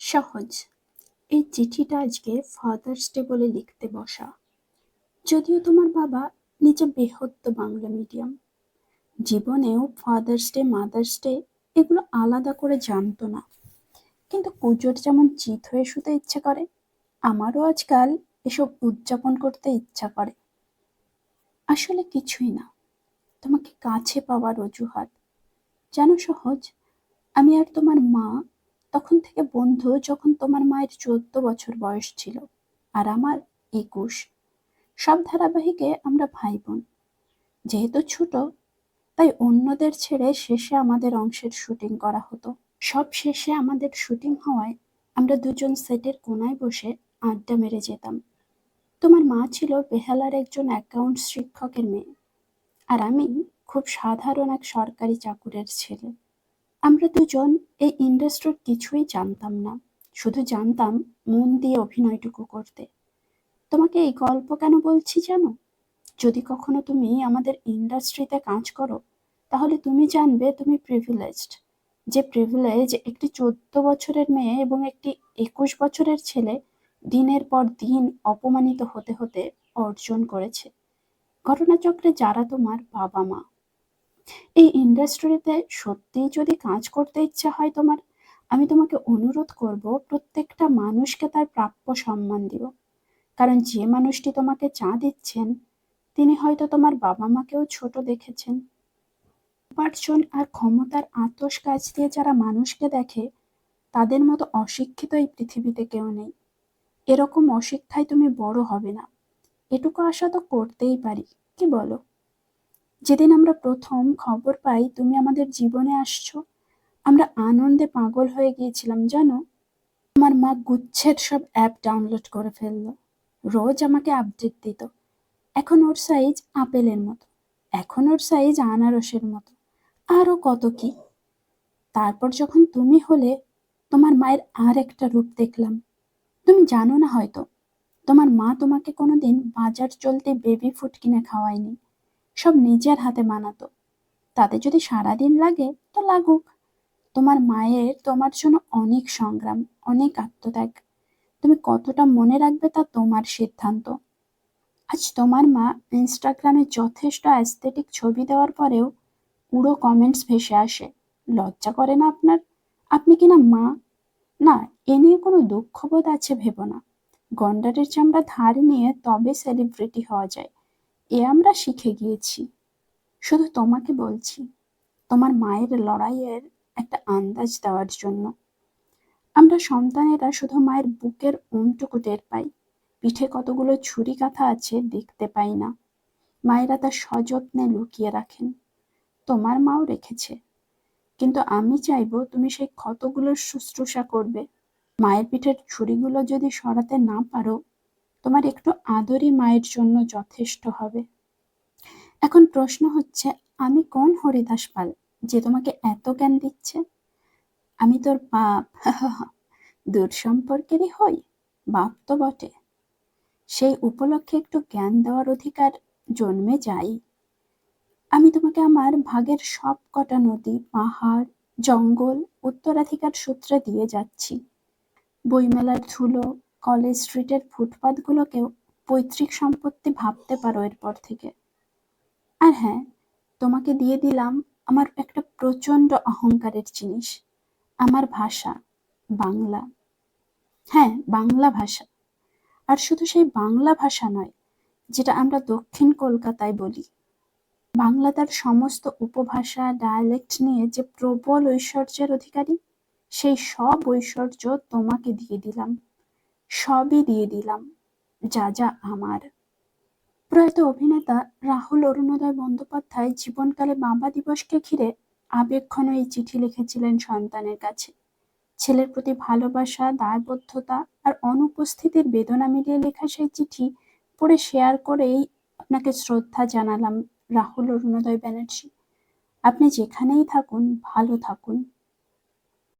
সহজ। এই চিঠিটা আজকে ফাদার্স ডে বলে লিখতে বসা। যদিও তোমার বাবা নিজে বেহদ্দ বাংলা মিডিয়াম, জীবনেও ফাদার্স ডে মাদার্স ডে এগুলো আলাদা করে জানতো না, কিন্তু পুজোর যেমন চিত হয়ে শুতে ইচ্ছে করে, আমারও আজকাল এসব উদযাপন করতে ইচ্ছা করে। আসলে কিছুই না, তোমাকে কাছে পাওয়ার অজুহাত। জানো সহজ, আমি আর তোমার মা তখন থেকে বন্ধু যখন তোমার মায়ের 14 বছর বয়স ছিল আর আমার 21। সব ধারাবাহিকে আমরা ভাই বোন। যেহেতু ছোট, তাই অন্যদের ছেড়ে শেষে আমাদের অংশের শুটিং করা হতো। সব শেষে আমাদের শুটিং হওয়ায় আমরা দুজন সেটের কোনায় বসে আড্ডা মেরে যেতাম। তোমার মা ছিল বেহালার একজন অ্যাকাউন্টস শিক্ষকের মেয়ে, আর আমি খুব সাধারণ এক সরকারি চাকুরের ছেলে। আমরা দুজন এই ইন্ডাস্ট্রির কিছুই জানতাম না, শুধু জানতাম মন দিয়ে অভিনয়টুকু করতে। তোমাকে এই গল্প কেন বলছি জানো? যদি কখনো তুমি আমাদের ইন্ডাস্ট্রিতে কাজ করো, তাহলে তুমি জানবে তুমি প্রিভিলেজড। যে প্রিভিলেজ একটি 14 বছরের মেয়ে এবং একটি 21 বছরের ছেলে দিনের পর দিন অপমানিত হতে হতে অর্জন করেছে। ঘটনাচক্রে যারা তোমার বাবা মা। এই ইন্ডাস্ট্রিতে সত্যিই যদি কাজ করতে ইচ্ছা হয় তোমার, আমি তোমাকে অনুরোধ করব প্রত্যেকটা মানুষকে তার প্রাপ্য সম্মান দিও। কারণ যে মানুষটি তোমাকে চা দিচ্ছেন, তিনি হয়তো তোমার বাবা মাকেও ছোট দেখেছেন। উপার্জন আর ক্ষমতার আতশ কাজ দিয়ে যারা মানুষকে দেখে, তাদের মতো অশিক্ষিত এই পৃথিবীতে কেউ নেই। এরকম অশিক্ষায় তুমি বড় হবে না, এটুকু আশা তো করতেই পারি। কি বলো? যেদিন আমরা প্রথম খবর পাই তুমি আমাদের জীবনে আসছো, আমরা আনন্দে পাগল হয়ে গিয়েছিলাম জানো। আমার মা গুচ্ছের সব অ্যাপ ডাউনলোড করে ফেললো, রোজ আমাকে আপডেট দিত। এখন ওর সাইজ আপেলের মতো, এখন ওর সাইজ আনারসের মতো, আরো কত কি। তারপর যখন তুমি হলে, তোমার মায়ের আর একটা রূপ দেখলাম। তুমি জানো না হয়তো, তোমার মা তোমাকে কোনোদিন বাজার চলতে বেবি ফুড কিনে খাওয়ায়নি, সব নিজের হাতে বানাতো। তাতে যদি সারাদিন লাগে তো লাগুক, তোমার মায়ের তোমার জন্য অনেক সংগ্রাম, অনেক আত্মত্যাগ। তুমি কতটা মনে রাখবে তা তোমার সিদ্ধান্ত। আজ তোমার মা ইনস্টাগ্রামে যথেষ্ট অ্যাস্থেটিক ছবি দেওয়ার পরেও পুরো কমেন্টস ভেসে আসে, লজ্জা করে না আপনার? আপনি কিনা মা? না, এ নিয়ে কোনো দুঃখবোধ আছে ভেবো না। গন্ডারের চামড়া ধার নিয়ে তবে সেলিব্রিটি হওয়া যায়, এ আমরা শিখে গিয়েছি। শুধু তোমাকে বলছি, তোমার মায়ের লড়াইয়ের একটা আন্দাজ দেওয়ার জন্য। আমরা সন্তানেরা শুধু মায়ের বুকের ওমটুকু টের পাই, পিঠে কতগুলো ছুরি কাঁথা আছে দেখতে পাই না। মায়েরা তা সযত্নে লুকিয়ে রাখেন, তোমার মাও রেখেছে। কিন্তু আমি চাইবো তুমি সেই ক্ষতগুলোর শুশ্রূষা করবে। মায়ের পিঠের ছুরিগুলো যদি সরাতে না পারো, তোমার একটু আদরই মায়ের জন্য যথেষ্ট হবে। এখন প্রশ্ন হচ্ছে, আমি কোন হরিদাস পাল যে তোমাকে এত জ্ঞান দিচ্ছে? আমি তোর বাপ? দূর সম্পর্কেরই হই, বাপ তো বটে। সেই উপলক্ষে একটু জ্ঞান দেওয়ার অধিকার জন্মে যাই। আমি তোমাকে আমার ভাগের সব কটা নদী, পাহাড়, জঙ্গল উত্তরাধিকার সূত্রে দিয়ে যাচ্ছি। বইমেলার ধুলো, কলেজ স্ট্রিটের ফুটপাতগুলোকেও পৈতৃক সম্পত্তি ভাবতে পারো এরপর থেকে। আর হ্যাঁ, তোমাকে দিয়ে দিলাম আমার একটা প্রচন্ড অহংকারের জিনিস, আমার ভাষা, বাংলা। হ্যাঁ, বাংলা ভাষা। আর শুধু সেই বাংলা ভাষা নয়, যেটা আমরা দক্ষিণ কলকাতায় বলি। বাংলা তার সমস্ত উপভাষা, ডায়ালেক্ট নিয়ে যে প্রবল ঐশ্বর্যের অধিকারী, সেই সব ঐশ্বর্য তোমাকে দিয়ে দিলাম। সবই দিয়ে দিলাম, যা যা আমার। প্রয়াত অভিনেতা রাহুল অরুণোদয় বন্দ্যোপাধ্যায় জীবনকালে বাবা দিবসকে ঘিরে আবেগঘন এই চিঠি লিখেছিলেন সন্তানের কাছে। ছেলের প্রতি ভালোবাসা, দায়বদ্ধতা আর অনুপস্থিতির বেদনা মিলিয়ে লেখা সেই চিঠি পড়ে শেয়ার করেই আপনাকে শ্রদ্ধা জানালাম রাহুল অরুণোদয় ব্যানার্জি। আপনি যেখানেই থাকুন, ভালো থাকুন।